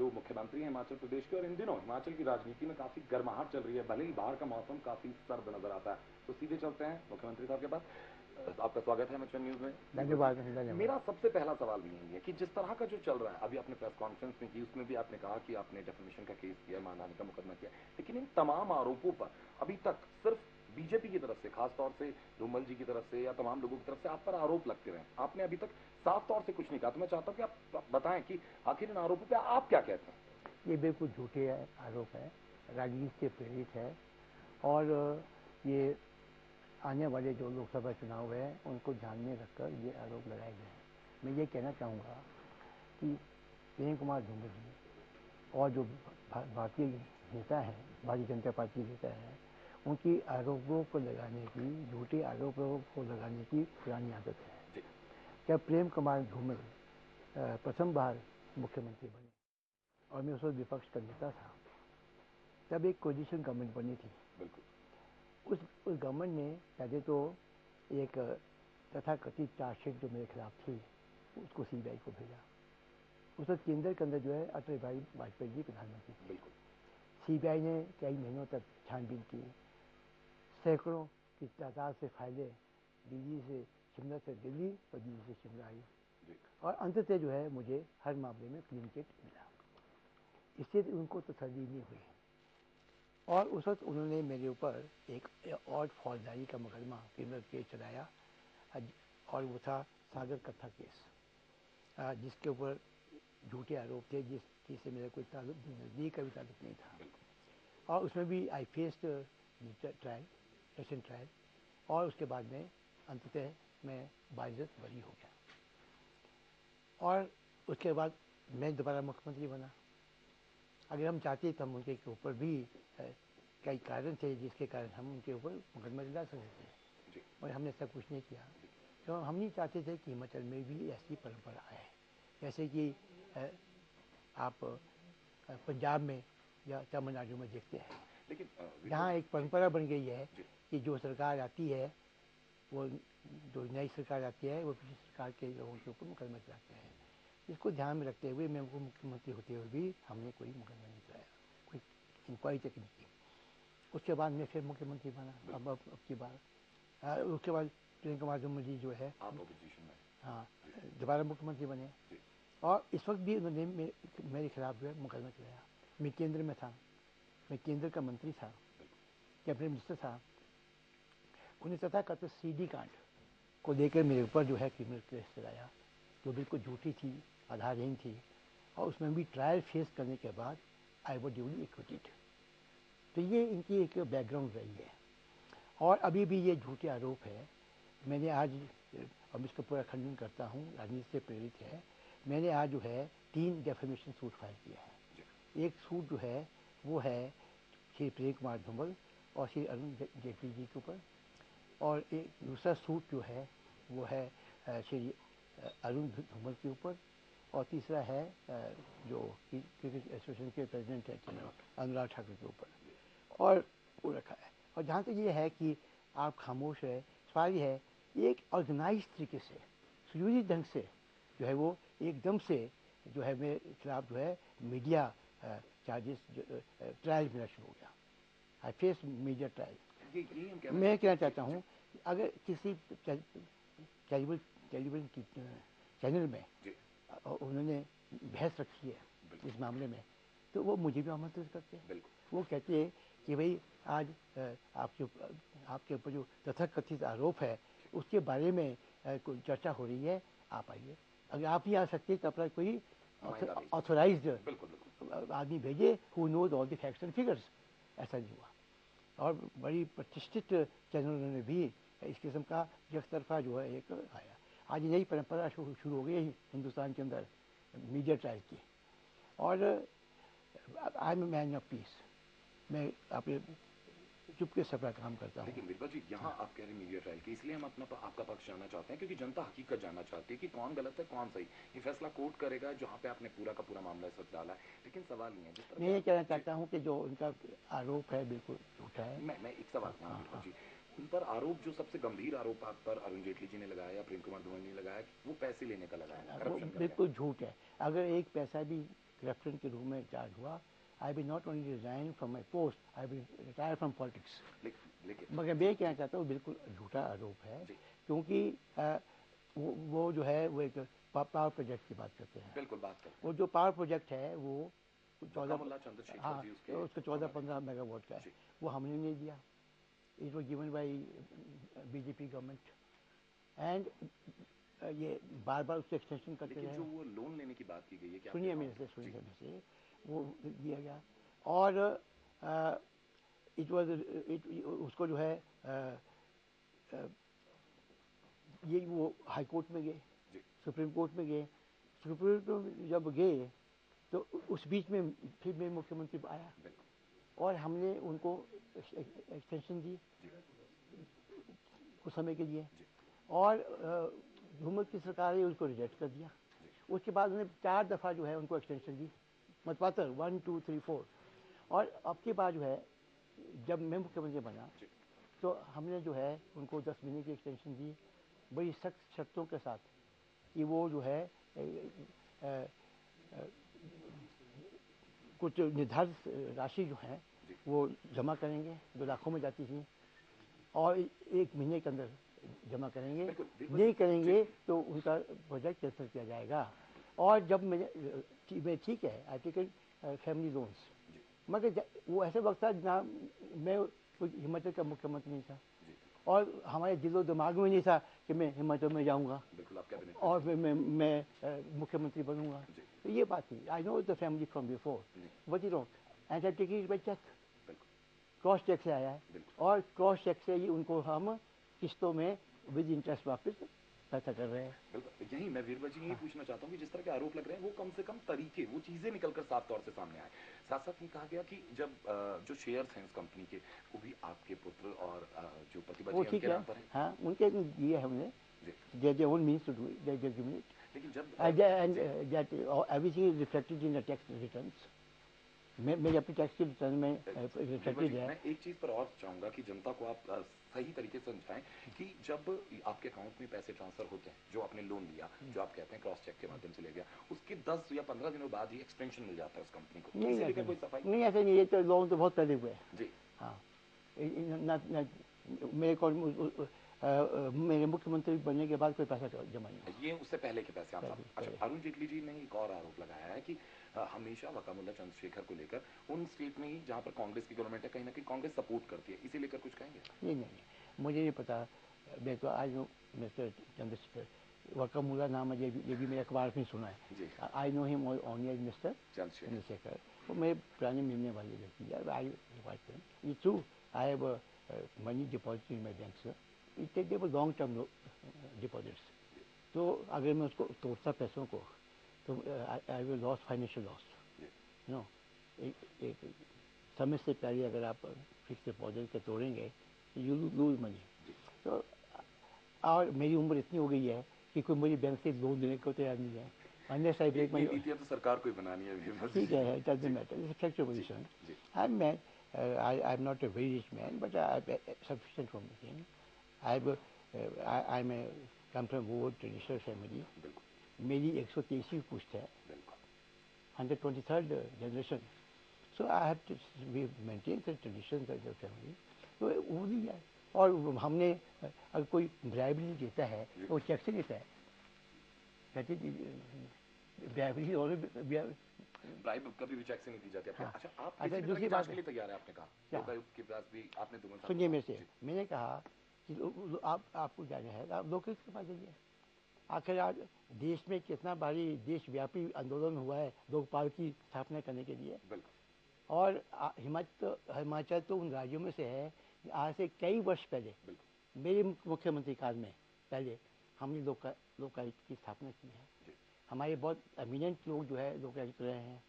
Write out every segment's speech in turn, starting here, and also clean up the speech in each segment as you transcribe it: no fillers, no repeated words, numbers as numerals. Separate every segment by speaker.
Speaker 1: जो मुख्यमंत्री हैं हिमाचल प्रदेश के, और इन दिनों हिमाचल की राजनीति में काफी गर्माहट चल रही है, भले ही बाहर का मौसम काफी सर्द नजर आता है। तो सीधे चलते हैं मुख्यमंत्री साहब के पास। आपका स्वागत है एमएचएन न्यूज में।
Speaker 2: धन्यवाद।
Speaker 1: मेरा सबसे पहला सवाल भी यही है कि जिस तरह का जो चल रहा है, अभी आपने प्रेस कॉन्फ्रेंस में की, उसमें भी आपने कहा कि आपने डिफेमेशन का केस किया, मानहानि का मुकदमा किया, लेकिन इन तमाम आरोपों पर अभी तक सिर्फ बीजेपी की तरफ से, खासतौर से धूमल जी की तरफ से या तमाम लोगों की तरफ से आप पर आरोप लगते रहे। आपने अभी तक साफ तौर से कुछ नहीं कहा। तो मैं चाहता हूं कि आप बताएं कि आखिर इन आरोपों पर आप क्या कहते हैं।
Speaker 2: ये बिल्कुल झूठे आरोप है, राजनीति से प्रेरित है, और ये आने वाले जो लोकसभा चुनाव है उनको ध्यान में रखकर ये आरोप लगाए गए हैं। मैं ये कहना चाहूँगा कि प्रेम कुमार धूमल जी और जो भारतीय नेता हैं, भारतीय जनता पार्टी नेता है, उनकी आरोपों को लगाने की, झूठे आरोपों को लगाने की पुरानी आदत है। जब प्रेम कुमार धूमल प्रथम बार मुख्यमंत्री बने और मैं उस वक्त विपक्ष का नेता था, तब एक कोलिशन गवर्नमेंट बनी थी।
Speaker 1: बिल्कुल।
Speaker 2: उस गवर्नमेंट ने पहले तो एक तथाकथित चार्जशीट जो मेरे खिलाफ थी उसको सीबीआई को भेजा। उस वक्त केंद्र के अंदर जो है अटल बिहारी वाजपेयी जी प्रधानमंत्री थे। सीबीआई ने कई महीनों तक छानबीन की, सैकड़ों की तादाद से फाइलें दिल्ली से शिमला से दिल्ली और दिल्ली से शिमला आई, और अंततः जो है मुझे हर मामले में क्लीन चिट मिला। इससे उनको तसल्ली नहीं हुई, और उस वक्त उन्होंने मेरे ऊपर एक और फौजदारी का मुकदमा क्रिमिनल केस चलाया, और वो था सागर कत्था केस, जिसके ऊपर झूठे आरोप थे, जिससे मेरा कोई ताल्लुक, नज़दीक का भी ताल्लुक नहीं था। और उसमें भी I faced trial, session trial, और उसके बाद में अंततः मैं बाइज्जत बरी हो गया। और उसके बाद मैं दोबारा मुख्यमंत्री बना। अगर हम चाहते तो हम उनके ऊपर भी कई कारण थे जिसके कारण हम उनके ऊपर मुकदमा दिला सकते थे, और हमने ऐसा कुछ नहीं किया। तो हम नहीं चाहते थे कि हिमाचल में भी ऐसी परंपरा है, जैसे कि आप पंजाब में या तमिलनाडु में देखते हैं,
Speaker 1: लेकिन
Speaker 2: जहाँ एक परंपरा बन गई है कि जो सरकार आती है, वो जो नई सरकार आती है, वो पिछली सरकार के लोगों के ऊपर मुकदमा चलाते हैं। इसको ध्यान में रखते हुए मैं मुख्यमंत्री होते हुए भी हमने कोई मुकदमा नहीं चलाया, कोई इंक्वायरी तक नहीं की। उसके बाद मैं फिर मुख्यमंत्री बना। अब की बार उसके बाद प्रेम कुमार धूमल जी जो है, हाँ, दोबारा मुख्यमंत्री बने, और इस वक्त भी उन्होंने मेरे खिलाफ जो है मुकदमा चलाया। मैं केंद्र में था, मैं केंद्र का मंत्री था, कैबिनेट मिनिस्टर था। उन्हें तथाकथित सीडी कांड को लेकर मेरे ऊपर जो है क्रिमिनल केस चलाया, जो बिल्कुल झूठी थी, आधारहीन थी, और उसमें भी ट्रायल फेस करने के बाद आई वॉज ड्यूली एक्विटेड। तो ये इनकी एक बैकग्राउंड रही है, और अभी भी ये झूठे आरोप है। मैंने आज, और इसका पूरा खंडन करता हूँ, राजनीति से प्रेरित है, मैंने आज जो है 3 डेफेमेशन सूट फाइल किया है। एक सूट जो है वो है श्री प्रेम कुमार धूमल और श्री अरुण जेटली जी के ऊपर, और एक दूसरा सूट जो है वो है श्री अरुण धूमल के ऊपर, और तीसरा है जो क्रिकेट एसोसिएशन के प्रेसिडेंट है अनुराग ठाकुर के ऊपर, और वो रखा है। और जहाँ तक ये है कि आप खामोश है, सवाल ये है, एक ऑर्गेनाइज तरीके से, सुयोजित ढंग से जो है वो एकदम से जो है मेरे खिलाफ जो है मीडिया चार्जेस, ट्रायल मिलना शुरू हो गया। I face media trial. मैं कहना चाहता हूँ, अगर किसी टेलीविजन की चैनल में उन्होंने बहस रखी है इस मामले में, तो वो मुझे भी आमंत्रित करते हैं। वो कहते हैं कि भाई आज आपके ऊपर जो तथाकथित आरोप है उसके बारे में कोई चर्चा हो रही है, आप आइए। अगर आप ही आ सकते हैं तो अपना कोई ऑथोराइज्ड आदमी भेजे who knows all the facts and figures. ऐसा नहीं हुआ, और बड़ी प्रतिष्ठित चैनलों ने भी इस किस्म का यकतरफा जो है एक आया। आज नई परंपरा शुरू हो गई है हिंदुस्तान के अंदर मीडिया ट्रायल की, और I am a man of peace. मैं अपने चुपके से अपना काम करता हूँ।
Speaker 1: लेकिन बिरबल जी, यहाँ आप कह रहे हैं मीडिया ट्रायल की, इसलिए हम आपका पक्ष जानना चाहते हैं क्योंकि जनता हकीकत जानना चाहती है कि कौन गलत है कौन सही। ये फैसला कोर्ट करेगा जहाँ पे आपने पूरा का पूरा मामला इस वक्त डाला है। लेकिन सवाल ये है, जिस तरह
Speaker 2: मैं ये कहना चाहता हूँ कि जो उनका आरोप है बिल्कुल झूठा है।
Speaker 1: मैं एक सवाल बिरबल जी, उन पर आरोप, जो सबसे गंभीर आरोप आप पर अरुण जेटली जी ने लगाया या प्रेम कुमार धूमल ने लगाया, वो पैसे लेने का लगाया,
Speaker 2: वो
Speaker 1: करप्शन का
Speaker 2: बिल्कुल झूठ है। अगर एक पैसा भी लेफ्टिनेंट के रूप में चार्ज हुआ, I will not only resign from my post, I will retire from politics. मगर मैं कहना चाहता हूँ बिल्कुल झूठा आरोप है, क्योंकि वो जो है वो एक पावर प्रोजेक्ट की बात करते हैं।
Speaker 1: बिल्कुल बात करते हैं।
Speaker 2: वो जो पावर प्रोजेक्ट है वो
Speaker 1: 14,
Speaker 2: हाँ, उसका 14-15 मेगावाट का है, वो हमने नहीं दिया। It was given by BJP government, and ये बार बार उससे एक्सटेंशन करते रहे।
Speaker 1: जो वो लोन लेने की बात की गई है, क्या
Speaker 2: सुनिए मेरे से वो दिया गया, और इट वॉज उसको जो है ये वो हाई कोर्ट में गए, सुप्रीम कोर्ट में गए। सुप्रीम कोर्ट में जब गए तो उस बीच में फिर मैं मुख्यमंत्री आया और हमने उनको एक्सटेंशन दी कुछ समय के लिए, और हुकूमत की सरकार ने उसको रिजेक्ट कर दिया। उसके बाद उन्होंने 4 दफ़ा जो है उनको एक्सटेंशन दी, मतवातर 1, 2, 3, 4। और अब की बार जो है जब मैं मुख्यमंत्री बना तो हमने जो है उनको 10 महीने की एक्सटेंशन दी, बड़ी सख्त शर्तों के साथ कि वो जो है कुछ निर्धारित राशि जो है वो जमा करेंगे, जो लाखों में जाती थी, और 1 महीने के अंदर जमा करेंगे, नहीं करेंगे तो उनका प्रोजेक्ट कैंसिल किया जाएगा। और जब मैं ठीक है आई टेक फैमिली लोन्स, मगर वो ऐसे वक्त था जहाँ मैं हिमाचल का मुख्यमंत्री नहीं था और हमारे दिलो दिमाग में नहीं था कि मैं हिमाचल में जाऊंगा और मैं मुख्यमंत्री बनूंगा। तो ये बात थी, I know the family from before, what you know, and I take it by check, cross check से आया है, और क्रॉस चेक से ही उनको हम किस्तों में विद इंटरेस्ट वापस पैसा कर रहे हैं।
Speaker 1: बिल्कुल, यही मैं वीरभद्र जी यही पूछना चाहता हूँ कि जिस तरह के आरोप लग रहे हैं वो कम से कम तरीके, वो चीजें निकलकर साफ तौर से सामने आए। साथ साथ ये कहा गया कि जब जो शेयर्स हैं इस कंपनी के वो भी आपके पुत्र और जो प्रतिभा जी उनके नाम पर है।
Speaker 2: हाँ, उनके दिए हमने, they own means to do it, they given it,
Speaker 1: लेकिन जब
Speaker 2: and that everything is reflected in the tax returns। मेरी अपनी टैक्स की रिटर्न में रिफ्लेक्टेड है।
Speaker 1: मैं एक चीज पर और चाहूंगा कि जनता को आप सही तरीके से समझाएं कि जब आपके अकाउंट में पैसे ट्रांसफर होते हैं, जो आपने लोन लिया, जो आप कहते हैं क्रॉस चेक के माध्यम से ले गया, उसके 10 या 15 दिनों बाद ही एक्सटेंशन मिल जाता है उस कंपनी को।
Speaker 2: नहीं,
Speaker 1: लेकर कोई सफाई
Speaker 2: नहीं, ऐसे नहीं, ये तो लोन तो बहुत पहले हुए हैं
Speaker 1: जी।
Speaker 2: हाँ, मेरे को मेरे मुख्यमंत्री बनने के बाद कोई पैसा जमा नहीं,
Speaker 1: ये उससे पहले के पैसे आप। अच्छा, अरुण जेटली जी ने एक और आरोप लगाया है कि हमेशा वकामुल्ला चंद्रशेखर को लेकर उन स्टेट में ही जहां पर कांग्रेस की गवर्नमेंट है, कहीं ना कहीं कांग्रेस सपोर्ट करती है, इसे लेकर कुछ कहेंगे?
Speaker 2: नहीं, मुझे नहीं पता, मैं तो आज मिस्टर चंद्रशेखर वकामुल्ला नाम ये भी मेरे अखबार में सुना है। I know him only as mister Chandrashekhar, वो मेरे पुराने मिलने वाले व्यक्ति है। आई ये true, I have money deposit in my bank sir, it वो लॉन्ग टर्म डिपॉजिट्स, तो अगर मैं उसको तोड़ता पैसों को तो I will loss, financial loss, no. एक समय से पहले अगर आप फिक्स डिपॉजिट के तोड़ेंगे यू लूज मनी। तो और मेरी उम्र इतनी हो गई है कि कोई मुझे बैंक से लोन देने को तैयार नहीं है, अनलेस आई ब्रेक माय।
Speaker 1: नीतियां तो सरकार को ही बनानी है।
Speaker 2: ठीक है, it doesn't matter, it's a fact position. I am not a very rich man but I sufficient for me. I am come from वो ट्रेडिशनल फैमिली, मेरी 123वीं पुश्त है, 123rd generation, so I have to maintain the tradition of the family. तो वो नहीं है, और हमने अगर कोई ब्राइबरी देता है तो वो चेक से देता है, कहते ब्राइबरी और
Speaker 1: ब्राइब कभी भी चेक से नहीं दी जाती।
Speaker 2: हाँ।
Speaker 1: अच्छा, आप
Speaker 2: अच्छा, दूसरी बात
Speaker 1: के लिए तैयार है, आपने कहा लोकायुक्त के पास भी आपने
Speaker 2: सुनिए मेरे से, मैंने कहा कि आपको जाना है आप लोकायुक्त के पास जाइए। आखिर आज देश में कितना भारी देशव्यापी आंदोलन हुआ है लोकपाल की स्थापना करने के लिए, और हिमाचल तो उन राज्यों में से है आज से कई वर्ष पहले मेरे मुख्यमंत्री काल में पहले हमने लोकायुक्त की स्थापना की है। हमारे बहुत एमिनेंट लोग जो है लोकायुक्त रहे हैं।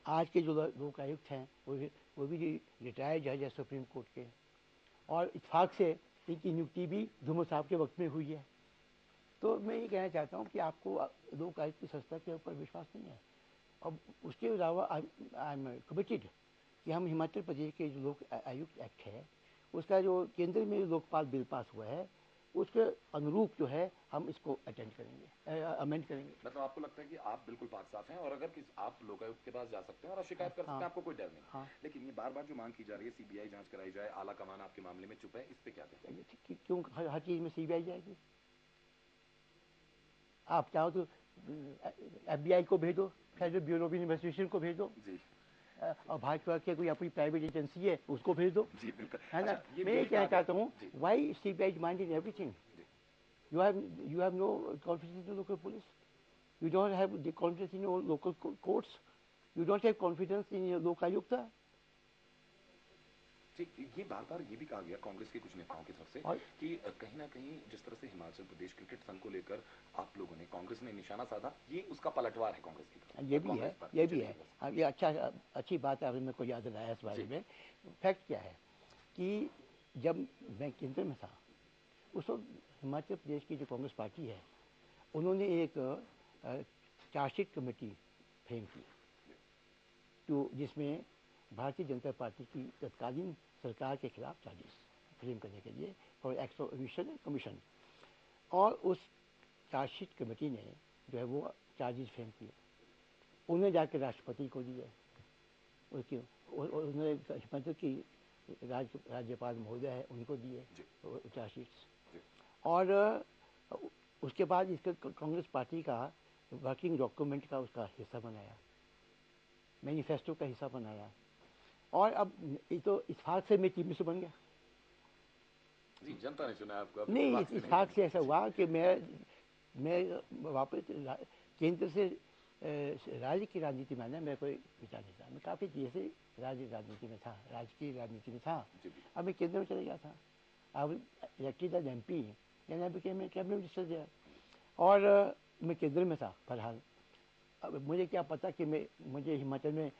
Speaker 2: आज के जो लोकायुक्त हैं वो भी रिटायर्ड जज है सुप्रीम कोर्ट के, और इत्फाक से इनकी नियुक्ति भी धूमल साहब के वक्त में हुई है। तो मैं ये कहना चाहता हूँ कि आपको लोकायुक्त की संस्था के ऊपर विश्वास नहीं है। और उसके अलावा आई एम कमिटेड कि हम हिमाचल प्रदेश के जो लोक आयुक्त एक्ट है उसका जो केंद्र में लोकपाल बिल पास हुआ है उसके अनुरूप जो है हम इसको अटेंड करेंगे, अमेंड करेंगे।
Speaker 1: मतलब आपको लगता है कि आप बिल्कुल पाक साफ हैं और अगर आप लोकायुक्त के पास जा सकते हैं और शिकायत कर सकते हैं, आपको कोई डर नहीं।
Speaker 2: हाँ।
Speaker 1: लेकिन ये बार बार जो मांग की जा रही है सीबीआई जांच कराई जाए, आला कमान आपके मामले में चुप है, इस पे क्या कहें?
Speaker 2: क्यों हर चीज़ में सीबीआई जाएगी? आप चाहो तो एफबीआई को भेजो, फेडरल ब्यूरो ऑफ इन्वेस्टिगेशन को भेजो
Speaker 1: जी।
Speaker 2: और भाजपा के कोई अपनी प्राइवेट एजेंसी है उसको भेज दो।
Speaker 1: जी बिल्कुल।
Speaker 2: है ना?
Speaker 1: अच्छा,
Speaker 2: मैं ये कहना चाहता हूँ, why CBI mind in everything? You have no confidence in the local police. You don't have the confidence in your local courts. You don't have confidence in your Lokayukta.
Speaker 1: ये बार बार ये भी कहा गया कांग्रेस के कुछ नेताओं की तरफ से कि कहीं ना कहीं जिस तरह से हिमाचल प्रदेश क्रिकेट संघ को लेकर आप लोगों ने, कांग्रेस ने निशाना साधा, ये उसका पलटवार है कांग्रेस की तरफ।
Speaker 2: ये भी है, ये भी है। हाँ, ये अच्छी बात है, आपने मेरे को याद दिलाया इस बारे में। फैक्ट क्या है कि जब मैं केंद्र में था उस वक्त हिमाचल प्रदेश की जो कांग्रेस पार्टी है उन्होंने एक चार्जशीट कमेटी फ्रेम की, तो जिसमें भारतीय जनता पार्टी की तत्कालीन सरकार के खिलाफ चार्जेस फ्रेम करने के लिए for act of emission commission, और उस चार्जशीट कमेटी ने जो है वो चार्जेस फ्रेम किए, उन्हें जाकर राष्ट्रपति को दिए, उसकी उन्होंने हिमाचल की राज्यपाल महोदय है उनको दिए चार्जशीट्स, और उसके बाद इसका कांग्रेस पार्टी का वर्किंग डॉक्यूमेंट का उसका हिस्सा बनाया, मैनिफेस्टो का हिस्सा बनाया, और अब ये तो इत्तेफाक से मैं चीफ मिनिस्टर बन गया।
Speaker 1: जी, जनता ने चुना आपको।
Speaker 2: नहीं, इत्तेफाक से ऐसा हुआ कि मैं वापस केंद्र से राज्य की राजनीति में आना मेरा कोई विचार नहीं था। मैं काफ़ी देर से राज्य राजनीति में था, राजकीय राजनीति में था। अब मैं केंद्र में चले गया था। अब elected as MP, then I became cabinet minister there, और मैं केंद्र में था फिलहाल। अब मुझे क्या पता कि मुझे हिमाचल में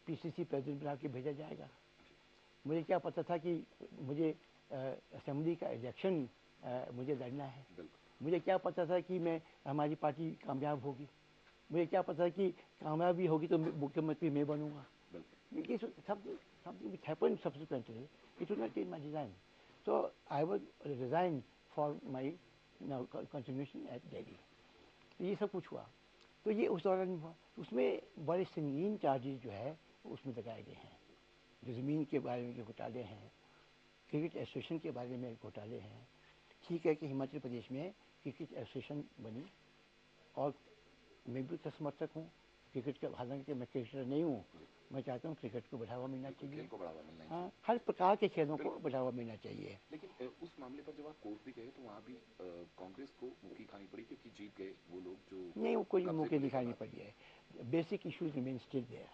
Speaker 2: PCC प्रेसिडेंट बना के भेजा जाएगा। मुझे क्या पता था कि मुझे असेंबली का इलेक्शन मुझे लड़ना है। मुझे क्या पता था कि हमारी पार्टी कामयाब होगी। मुझे क्या पता था कि कामयाबी होगी तो मुख्यमंत्री मैं बनूंगा। Something which happened subsequently, it would not change my design. So I was resigned for my continuation at Delhi. तो ये सब कुछ हुआ, तो ये उस दौरान हुआ। उसमें बड़े संगीन चार्जेस जो है उसमें लगाए गए हैं। जो ज़मीन के बारे में जो घोटाले हैं, क्रिकेट एसोसिएशन के बारे में घोटाले हैं। ठीक है कि हिमाचल प्रदेश में क्रिकेट एसोसिएशन बनी और मैं भी उसका समर्थक हूँ क्रिकेट का, हालांकि मैं क्रिकेटर नहीं हूँ। मैं चाहता हूँ क्रिकेट को बढ़ावा मिलना चाहिए,
Speaker 1: खेल को बढ़ावा मिलना चाहिए।
Speaker 2: हाँ, हर प्रकार के खेलों को बढ़ावा मिलना चाहिए।
Speaker 1: लेकिन उस मामले पर जब आप कोर्ट भी गए तो वहाँ भी कांग्रेस को मुक्की खानी पड़ी क्योंकि जीत गए वो लोग जो
Speaker 2: नहीं, वो कोई मुक्की नहीं खानी पड़ी है। Basic issues remain still there.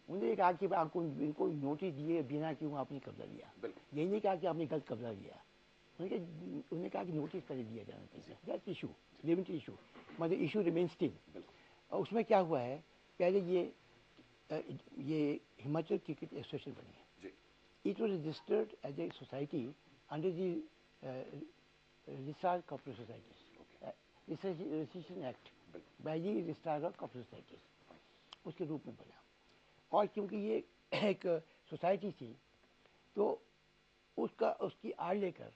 Speaker 2: उन्होंने कहा कि आपको इनको नोटिस दिए बिना क्यों आपने कब्जा लिया, यही नहीं कहा कि आपने गलत कब्जा लिया। उन्होंने कहा कि नोटिस पहले दिया जाना चाहिए, दैट इशू, लिमिटेड इशू, मतलब इशू रिमेन स्टिल। और उसमें क्या हुआ है, पहले ये हिमाचल क्रिकेट एसोसिएशन बनी है। It was registered as a society under the registrar corporate societies, registration act by the registrar of corporate societies, उसके रूप में बना। और क्योंकि ये एक सोसाइटी थी तो उसकी आड़ लेकर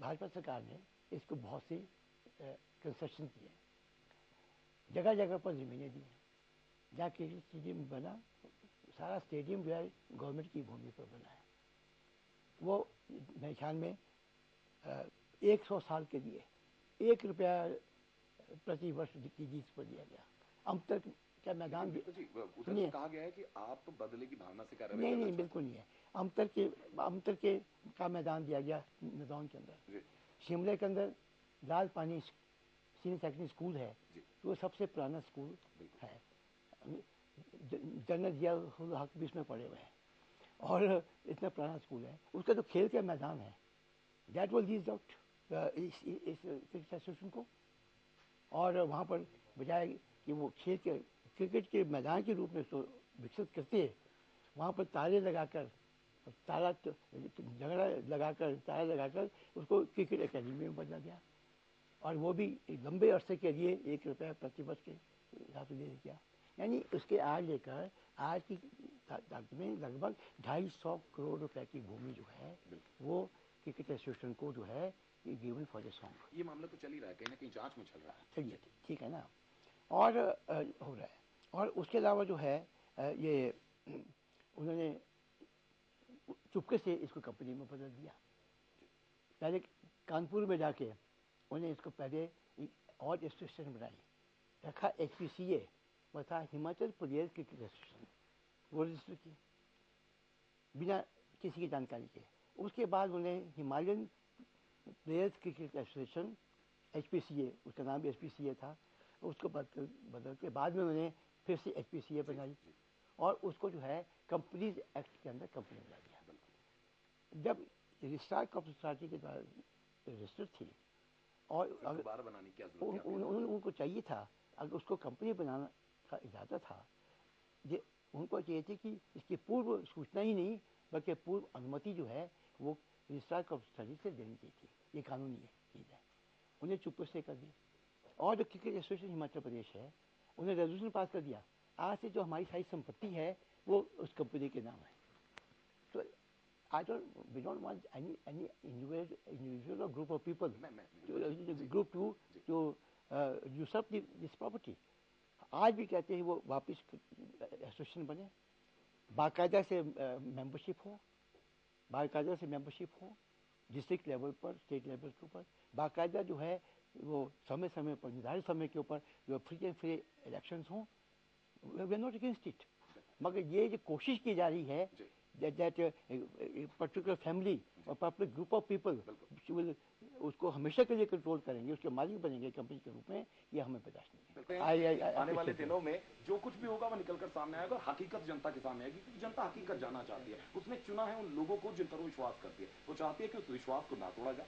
Speaker 2: भाजपा सरकार ने इसको बहुत सी कंसेशन दिए, जगह जगह पर ज़मीनें दी। जहाँ क्रिकेट स्टेडियम बना, सारा स्टेडियम जो है गवर्नमेंट की भूमि पर बना है। वो मेरे ख्याल में 100 साल के लिए 1 रुपया प्रति वर्ष की लीज पर दिया गया। अब तक क्या मैदान
Speaker 1: सुनिए, कहा गया है कि आप बदले की भावना से कार्रवाई
Speaker 2: नहीं नहीं, बिल्कुल नहीं है। अमतर के का मैदान दिया गया मैदान के अंदर। शिमले के अंदर लाल पानी सीनियर सेकेंडरी स्कूल है, तो वो सबसे पुराना स्कूल है। जनरल जियाउल हक भी इसमें पढ़े हुए हैं, और इतना पुराना स्कूल है। उसका जो खेल का मैदान है, दैट वाज लीज्ड आउट इस एसोसिएशन को, और वहाँ पर बजाय कि वो क्रिकेट के मैदान के रूप में उसको विकसित करते, वहाँ पर ताले लगाकर ताला लगाकर उसको क्रिकेट अकेडमी में बदला गया, और वो भी लंबे अरसे के लिए 1 रुपया प्रति वर्ष के हिसाब से दे दिया। यानी उसके आज लेकर आज की तारीख में लगभग 250 करोड़ रुपए की भूमि जो है वो क्रिकेट एसोसिएशन को जो है गिवन फॉर द सॉन्ग।
Speaker 1: ये मामला तो चल ही रहा है, कहीं ना कहीं जांच में चल रहा है।
Speaker 2: चलिए ठीक है ना। और हो रहा है। और उसके अलावा जो है ये उन्होंने चुपके से इसको कंपनी में बदल दिया। पहले कानपुर में जाके उन्होंने इसको पहले और एसोसिएशन बनाई, रखा HPCA, था हिमाचल प्रदेश क्रिकेट एसोसिएशन, वो रजिस्टर किए बिना किसी की जानकारी के। उसके बाद उन्हें Himalayan players cricket association HPCA, उसका नाम भी HPCA था, उसको बदल के बाद में उन्होंने फिर से HPCA बनाई और उसको जो है कंपनीज एक्ट के अंदर कंपनी बना दिया। जब रजिस्ट्रार ऑफ सोसाइटी के द्वारा रजिस्टर थी और
Speaker 1: दोबारा बनाने की क्या जरूरत है?
Speaker 2: उनको चाहिए था, अगर उसको कंपनी बनाना का इरादा था, ये उनको चाहिए थी कि इसकी पूर्व सूचना ही नहीं बल्कि पूर्व अनुमति जो है वो रजिस्ट्रार ऑफ सोसाइटी से देनी चाहिए थी। ये कानूनी चीज़ है, उन्हें चुप से कर दी। और जो क्रिकेट एसोसिएशन हिमाचल प्रदेश है उन्हें रेजोल्यूशन पास कर दिया, आज से जो हमारी सारी संपत्ति है वो उस कंपनी के नाम है। तो we don't want any individual or group of people to usurp this property। आज भी कहते हैं वो वापस एसोसिएशन बने, बाकायदा से मेंबरशिप हो, बाकायदा से मेंबरशिप हो, डिस्ट्रिक्ट लेवल पर, स्टेट लेवल के ऊपर बाकायदा जो है वो समय समय पर, निर्धारित समय के ऊपर जो फ्री एंड फ्री इलेक्शंस हों। We are not against it, मगर ये जो कोशिश की जा रही है that a particular family or particular group of people will उसको हमेशा के लिए कंट्रोल करेंगे, उसके मालिक बनेंगे कंपनी के रूप में, ये हमें बर्दाश्त नहीं।
Speaker 1: आने वाले दिनों में जो कुछ भी होगा वो निकलकर सामने आएगा और हकीकत जनता के सामने आएगी, क्योंकि जनता हकीकत जानना चाहती है। उसने चुना है उन लोगों को जिन पर वो विश्वास करती है, वो चाहती है कि उस विश्वास को ना तोड़ा जाए।